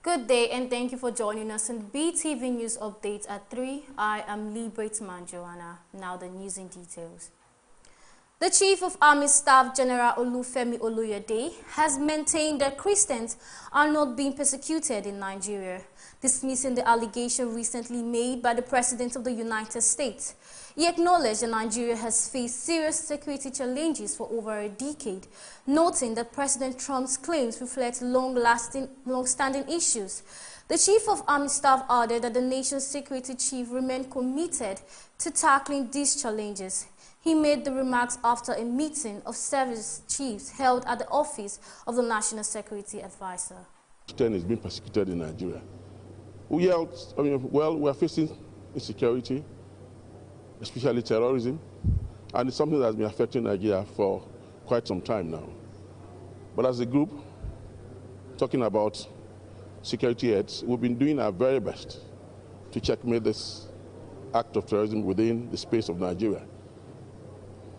Good day and thank you for joining us in BeeTv News Updates at 3. I am Liberateman Joanna. Now the news in details. The Chief of Army Staff General Olufemi Oluyede has maintained that Christians are not being persecuted in Nigeria, dismissing the allegation recently made by the President of the United States. He acknowledged that Nigeria has faced serious security challenges for over a decade, noting that President Trump's claims reflect long-standing issues. The Chief of Army Staff added that the nation's security chief remained committed to tackling these challenges. He made the remarks after a meeting of service chiefs held at the office of the National Security Advisor. Christian is being persecuted in Nigeria. We are facing insecurity, especially terrorism, and it's something that has been affecting Nigeria for quite some time now. But as a group, talking about security heads, we've been doing our very best to checkmate this act of terrorism within the space of Nigeria.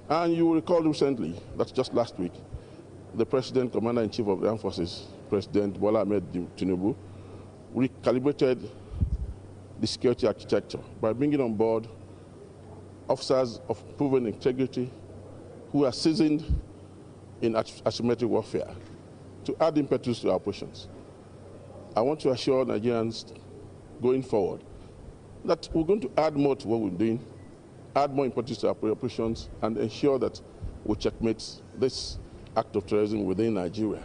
And you will recall recently, that's just last week, the President, Commander-in-Chief of the Armed Forces, President Bola Ahmed Tinubu, recalibrated the security architecture by bringing on board officers of proven integrity who are seasoned in asymmetric warfare to add impetus to our operations. I want to assure Nigerians going forward that we're going to add more to what we're doing, add more importance to our operations, and ensure that we checkmate this act of terrorism within Nigeria.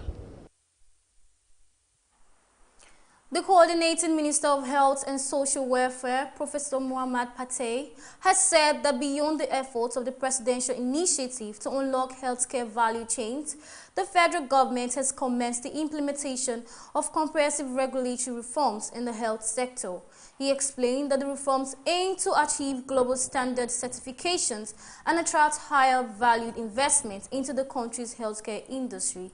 The Coordinating Minister of Health and Social Welfare, Professor Muhammad Patey, has said that beyond the efforts of the presidential initiative to unlock healthcare value chains, the federal government has commenced the implementation of comprehensive regulatory reforms in the health sector. He explained that the reforms aim to achieve global standard certifications and attract higher valued investments into the country's healthcare industry.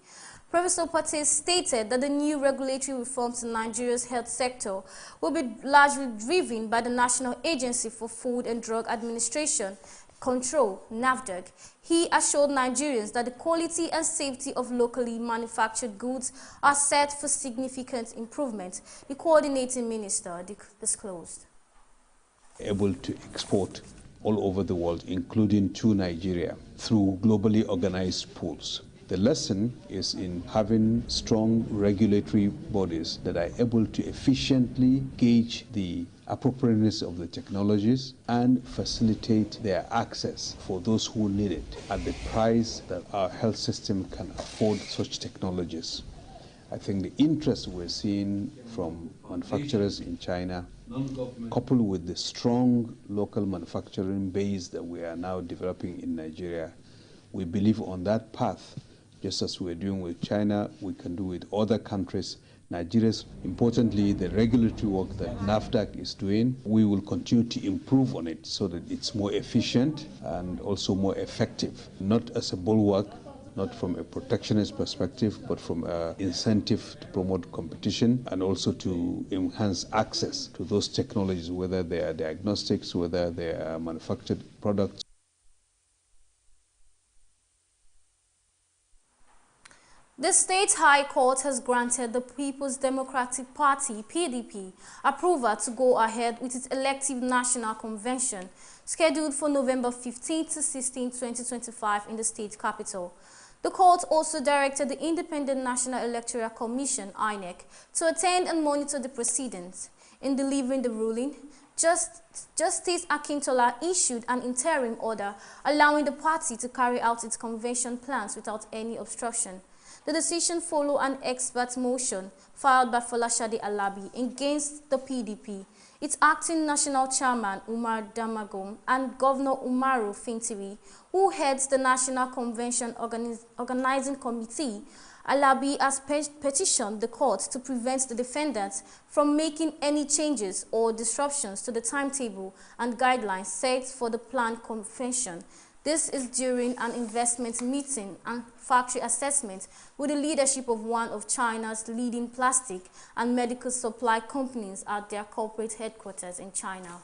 Professor Patey stated that the new regulatory reforms in Nigeria's health sector will be largely driven by the National Agency for Food and Drug Administration Control, NAFDAC. He assured Nigerians that the quality and safety of locally manufactured goods are set for significant improvement. The coordinating minister disclosed. Able to export all over the world, including to Nigeria, through globally organized pools. The lesson is in having strong regulatory bodies that are able to efficiently gauge the appropriateness of the technologies and facilitate their access for those who need it at the price that our health system can afford such technologies. I think the interest we're seeing from manufacturers in China, coupled with the strong local manufacturing base that we are now developing in Nigeria, we believe on that path, just as we're doing with China, we can do with other countries. Nigeria's, importantly, the regulatory work that NAFDAC is doing, we will continue to improve on it so that it's more efficient and also more effective, not as a bulwark, not from a protectionist perspective, but from an incentive to promote competition and also to enhance access to those technologies, whether they are diagnostics, whether they are manufactured products. The State High Court has granted the People's Democratic Party, PDP, approval to go ahead with its elective national convention, scheduled for November 15 to 16, 2025 in the state capital. The court also directed the Independent National Electoral Commission, INEC, to attend and monitor the proceedings. In delivering the ruling, Justice Akintola issued an interim order allowing the party to carry out its convention plans without any obstruction. The decision followed an expert motion filed by Folashade Alabi against the PDP, its acting national chairman Umar Damagum and Governor Umaru Fintiri, who heads the National Convention Organizing Committee. Alabi has petitioned the court to prevent the defendants from making any changes or disruptions to the timetable and guidelines set for the planned convention. This is during an investment meeting and factory assessment with the leadership of one of China's leading plastic and medical supply companies at their corporate headquarters in China.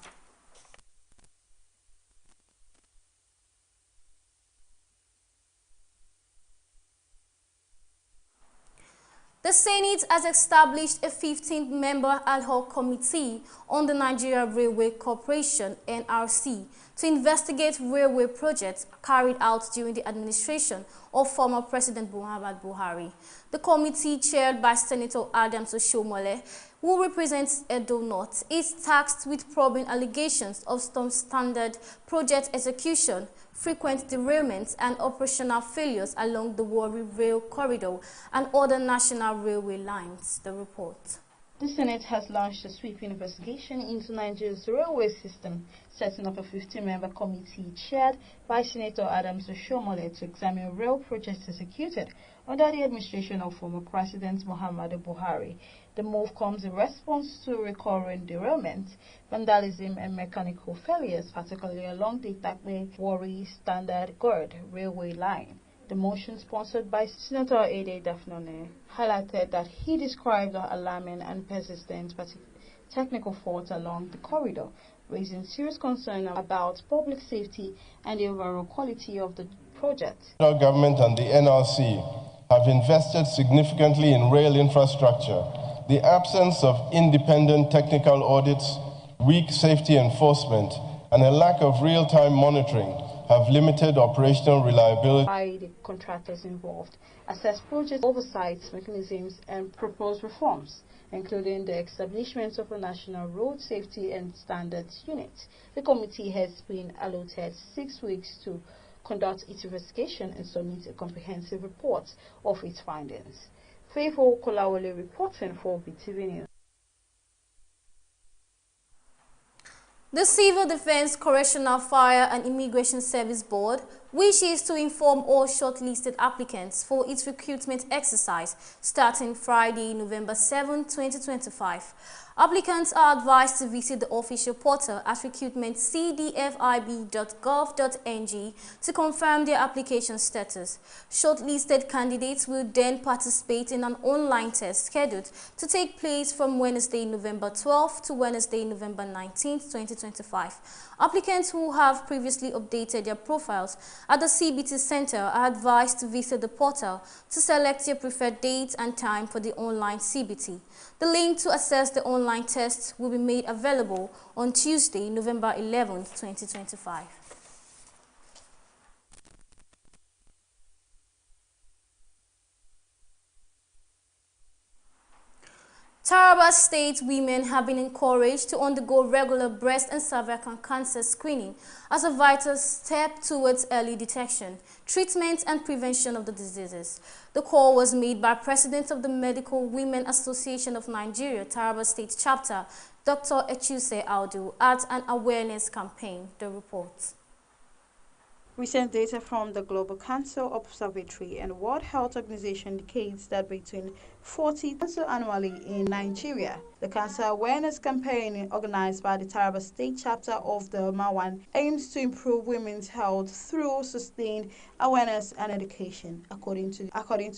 The Senate has established a 15-member ad hoc committee on the Nigeria Railway Corporation (NRC) to investigate railway projects carried out during the administration of former President Muhammadu Buhari. The committee, chaired by Senator Adams Oshiomhole, who represents Edo North, is tasked with probing allegations of substandard project execution, frequent derailments and operational failures along the Warri Rail Corridor and other national railway lines. The report. The Senate has launched a sweeping investigation into Nigeria's railway system, setting up a 15-member committee chaired by Senator Adams Oshiomhole to examine rail projects executed under the administration of former President Muhammadu Buhari. The move comes in response to recurring derailments, vandalism and mechanical failures, particularly along the Itakpe-Warri Standard Gauge railway line. The motion, sponsored by Senator Ede Dafnone, highlighted that he described the alarming and persistent technical faults along the corridor, raising serious concern about public safety and the overall quality of the project. The federal government and the NRC have invested significantly in rail infrastructure. The absence of independent technical audits, weak safety enforcement, and a lack of real-time monitoring have limited operational reliability. By the contractors involved, assess project oversight mechanisms and propose reforms, including the establishment of a National Road Safety and Standards Unit. The committee has been allotted 6 weeks to conduct its investigation and submit a comprehensive report of its findings. Faithful Kolawole reporting for BeeTv News. The Civil Defense, Correctional, Fire and Immigration Service Board wishes to inform all shortlisted applicants for its recruitment exercise starting Friday, November 7, 2025. Applicants are advised to visit the official portal at recruitmentcdfib.gov.ng to confirm their application status. Shortlisted candidates will then participate in an online test scheduled to take place from Wednesday, November 12 to Wednesday, November 19, 2025. Applicants who have previously updated their profiles at the CBT Center are advised to visit the portal to select your preferred date and time for the online CBT. The link to access the online test will be made available on Tuesday, November 11, 2025. Taraba State women have been encouraged to undergo regular breast and cervical cancer screening as a vital step towards early detection, treatment and prevention of the diseases. The call was made by President of the Medical Women Association of Nigeria, Taraba State Chapter, Dr. Echuse Audu, at an awareness campaign. The report. Recent data from the Global Cancer Observatory and World Health Organization indicates that between 40 cancers annually in Nigeria. The cancer awareness campaign organized by the Taraba State Chapter of the Mawan aims to improve women's health through sustained awareness and education. According to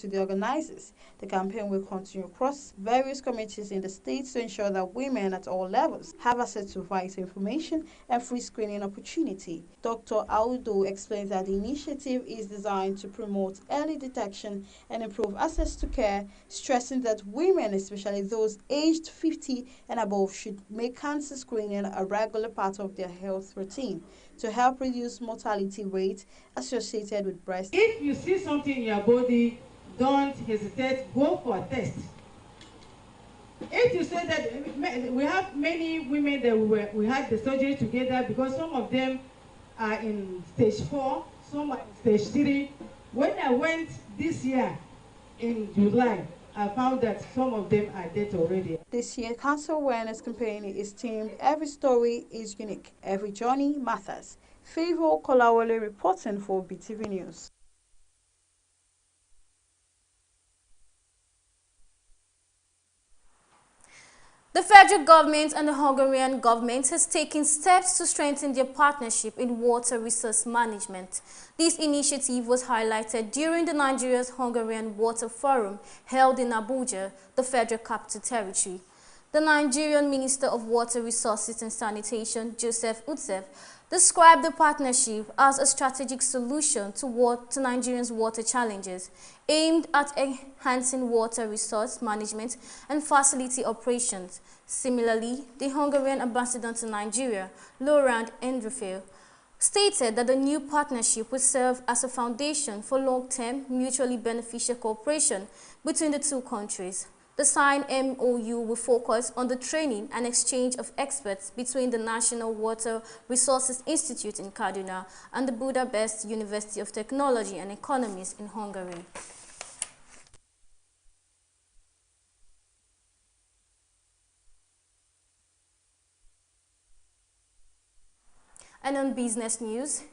the organizers, the campaign will continue across various communities in the state to ensure that women at all levels have access to vital information and free screening opportunity. Dr. Audu explains that the initiative is designed to promote early detection and improve access to care, stressing that women, especially those aged 50 and above, should make cancer screening a regular part of their health routine to help reduce mortality rate associated with breast. If you see something in your body, don't hesitate, go for a test. If you say that we have many women that we had the surgery together, because some of them are in stage 4, some are in stage 3. When I went this year in July, I found that some of them are dead already. This year's cancer awareness campaign is themed "Every Story is Unique, Every Journey Matters." Favor Kolawole reporting for BeeTv News. The federal government and the Hungarian government has taken steps to strengthen their partnership in water resource management. This initiative was highlighted during the Nigeria's-Hungarian Water Forum held in Abuja, the Federal Capital Territory. The Nigerian Minister of Water Resources and Sanitation, Joseph Utsev, described the partnership as a strategic solution to Nigerians' water challenges, aimed at enhancing water resource management and facility operations. Similarly, the Hungarian ambassador to Nigeria, Laurent Endrefil, stated that the new partnership will serve as a foundation for long-term, mutually beneficial cooperation between the two countries. The signed MOU will focus on the training and exchange of experts between the National Water Resources Institute in Kaduna and the Budapest University of Technology and Economics in Hungary. And on business news,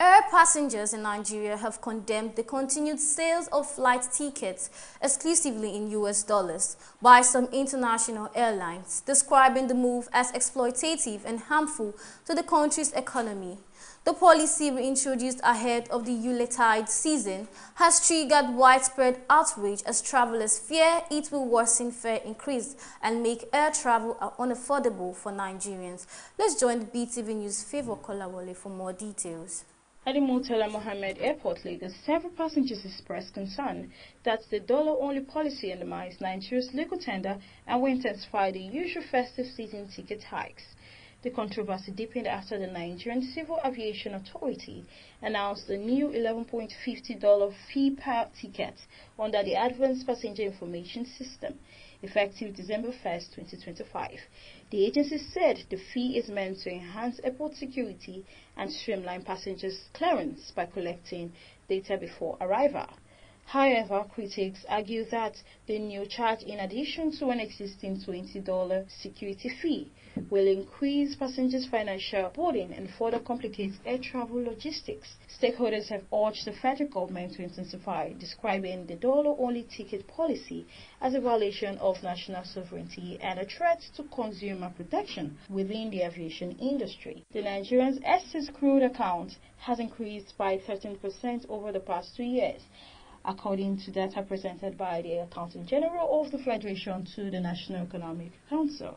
air passengers in Nigeria have condemned the continued sales of flight tickets exclusively in US dollars by some international airlines, describing the move as exploitative and harmful to the country's economy. The policy reintroduced ahead of the Yuletide season has triggered widespread outrage as travelers fear it will worsen fare increase and make air travel unaffordable for Nigerians. Let's join the BeeTv News Favor Kolawole for more details. At the Murtala Mohammed Airport, Lagos, several passengers expressed concern that the dollar-only policy undermines Nigeria's legal tender and will intensify the usual festive season ticket hikes. The controversy deepened after the Nigerian Civil Aviation Authority announced a new $11.50 fee per ticket under the Advanced Passenger Information System, effective December 1, 2025. The agency said the fee is meant to enhance airport security and streamline passengers' clearance by collecting data before arrival. However, critics argue that the new charge, in addition to an existing $20 security fee, will increase passengers' financial burden and further complicate air travel logistics. Stakeholders have urged the federal government to intensify, describing the dollar-only ticket policy as a violation of national sovereignty and a threat to consumer protection within the aviation industry. The Nigerian's Estes crude account has increased by 13% over the past 2 years, according to data presented by the Accountant General of the Federation to the National Economic Council.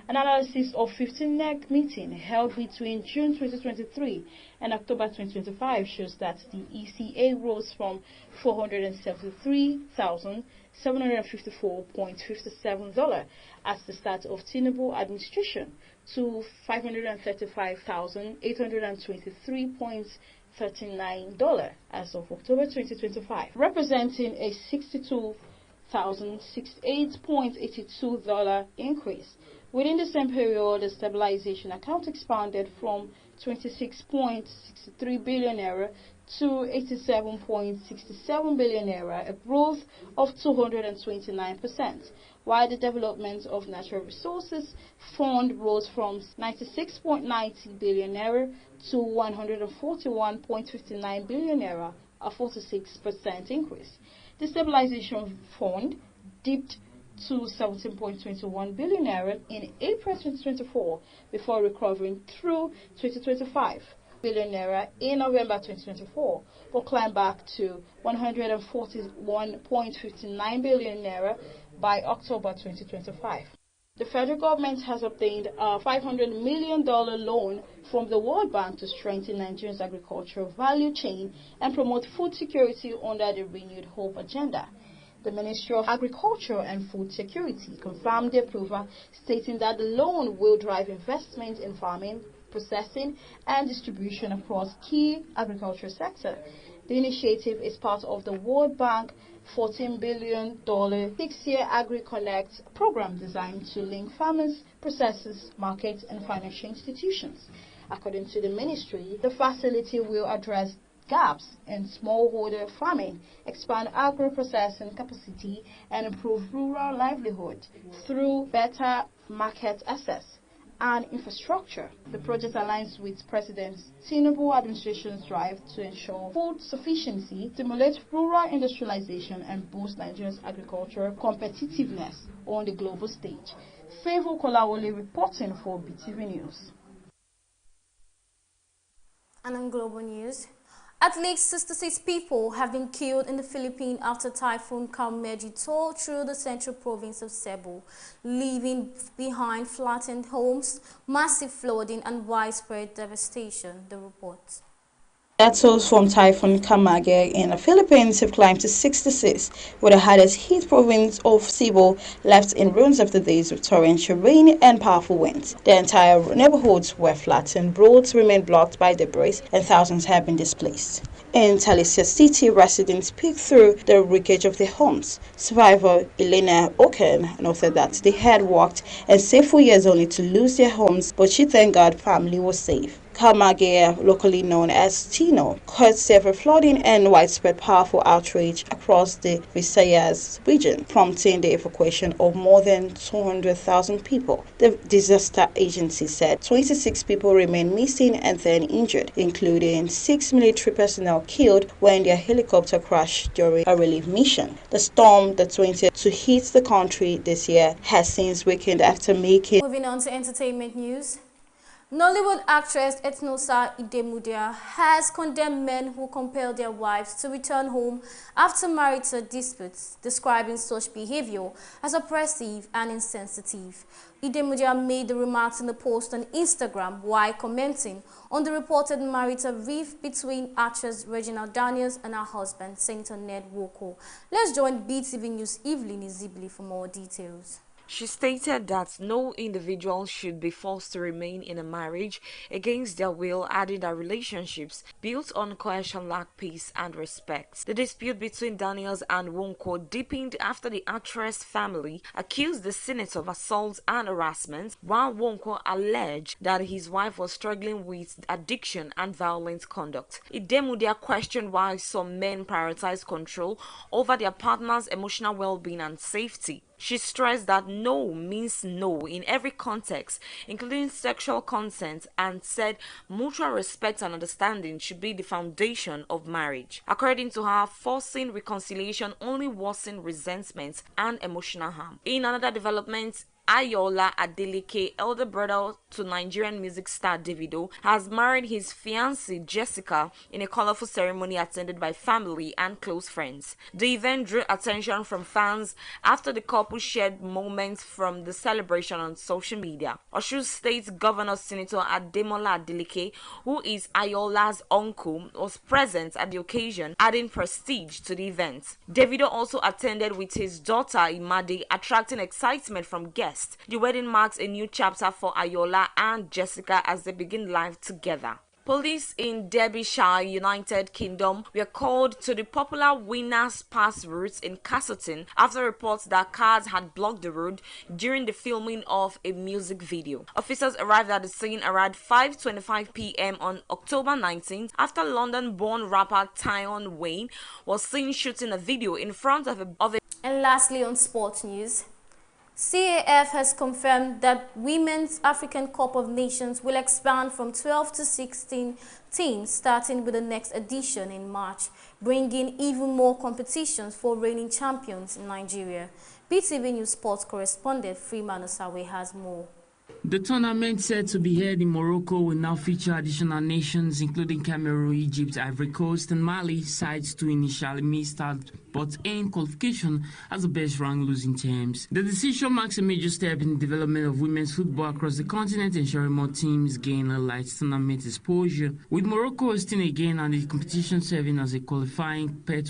An analysis of 15 NEC meetings held between June 2023 and October 2025 shows that the ECA rose from $473,754.57 at the start of Tinubu administration to $535,823.39 as of October 2025, representing a $62,068.82 increase. Within the same period, the stabilization account expanded from 26.63 billion naira to 87.67 billion naira, a growth of 229%, while the Development of Natural Resources Fund rose from 96.90 billion naira to 141.59 billion naira, a 46% increase. The Stabilization Fund dipped to 17.21 billion naira in April 2024 before recovering through 2025 billion naira in November 2024, but climbed back to 141.59 billion naira by October 2025. The federal government has obtained a $500 million loan from the World Bank to strengthen Nigeria's agricultural value chain and promote food security under the Renewed Hope agenda. The Ministry of Agriculture and Food Security confirmed the approval, stating that the loan will drive investment in farming, processing, and distribution across key agricultural sectors. The initiative is part of the World Bank $14 billion 6-year Agri-Connect program designed to link farmers, processors, markets, and financial institutions. According to the ministry, the facility will address gaps in smallholder farming, expand agro-processing capacity, and improve rural livelihood through better market access and infrastructure. The project aligns with President Tinubu administration's drive to ensure food sufficiency, stimulate rural industrialization, and boost Nigeria's agricultural competitiveness on the global stage. Favor Kolawole reporting for BeeTv News. And on global news, At least 66 people have been killed in the Philippines after Typhoon Kameji tore through the central province of Cebu, leaving behind flattened homes, massive flooding and widespread devastation, the report. Death tolls from Typhoon Kamage in the Philippines have climbed to 66, with the hardest hit province of Cebu left in ruins after days of torrential rain and powerful winds. The entire neighborhoods were flattened, roads remain blocked by debris, and thousands have been displaced. In Talisay City, residents peeked through the wreckage of their homes. Survivor Elena Oken noted that they had walked and saved for years only to lose their homes, but she thanked God family was safe. Kamage, locally known as Tino, caused severe flooding and widespread powerful outrage across the Visayas region, prompting the evacuation of more than 200,000 people. The disaster agency said 26 people remain missing and 10 injured, including 6 military personnel killed when their helicopter crashed during a relief mission. The storm, the 20th to hit the country this year, has since weakened after making... Moving on to entertainment news. Nollywood actress Etnosa Idemudia has condemned men who compel their wives to return home after marital disputes, describing such behavior as oppressive and insensitive. Idemudia made the remarks in a post on Instagram while commenting on the reported marital rift between actress Regina Daniels and her husband, Senator Ned Nwoko. Let's join BeeTv News Evelyn Izibli for more details. She stated that no individual should be forced to remain in a marriage against their will, adding that relationships built on coercion lack peace and respect. The dispute between Daniels and Nwoko deepened after the actress family accused the senator of assault and harassment, while Nwoko alleged that his wife was struggling with addiction and violent conduct. Idemudia questioned why some men prioritize control over their partner's emotional well-being and safety. She stressed that no means no in every context, including sexual consent, and said mutual respect and understanding should be the foundation of marriage. According to her, forcing reconciliation only worsens resentment and emotional harm. In another development, Ayola Adeleke, elder brother to Nigerian music star Davido, has married his fiancée Jessica in a colorful ceremony attended by family and close friends. The event drew attention from fans after the couple shared moments from the celebration on social media. Osun State Governor Senator Ademola Adeleke, who is Ayola's uncle, was present at the occasion, adding prestige to the event. Davido also attended with his daughter Imade, attracting excitement from guests. The wedding marks a new chapter for Ayola and Jessica as they begin life together. Police in Derbyshire, United Kingdom, were called to the popular Winners Pass route in Castleton after reports that cars had blocked the road during the filming of a music video. Officers arrived at the scene around 5:25 p.m. on October 19th after London-born rapper Tyon Wayne was seen shooting a video in front of a... And lastly, on sports news, CAF has confirmed that Women's African Cup of Nations will expand from 12 to 16 teams starting with the next edition in March, bringing even more competitions for reigning champions in Nigeria. BeeTv News sports correspondent Freeman Osawe has more. The tournament, set to be held in Morocco, will now feature additional nations including Cameroon, Egypt, Ivory Coast and Mali. Sides to initially missed out but end qualification as the best ranked losing teams. The decision marks a major step in the development of women's football across the continent, ensuring more teams gain a light tournament exposure, with Morocco hosting again and the competition serving as a qualifying pair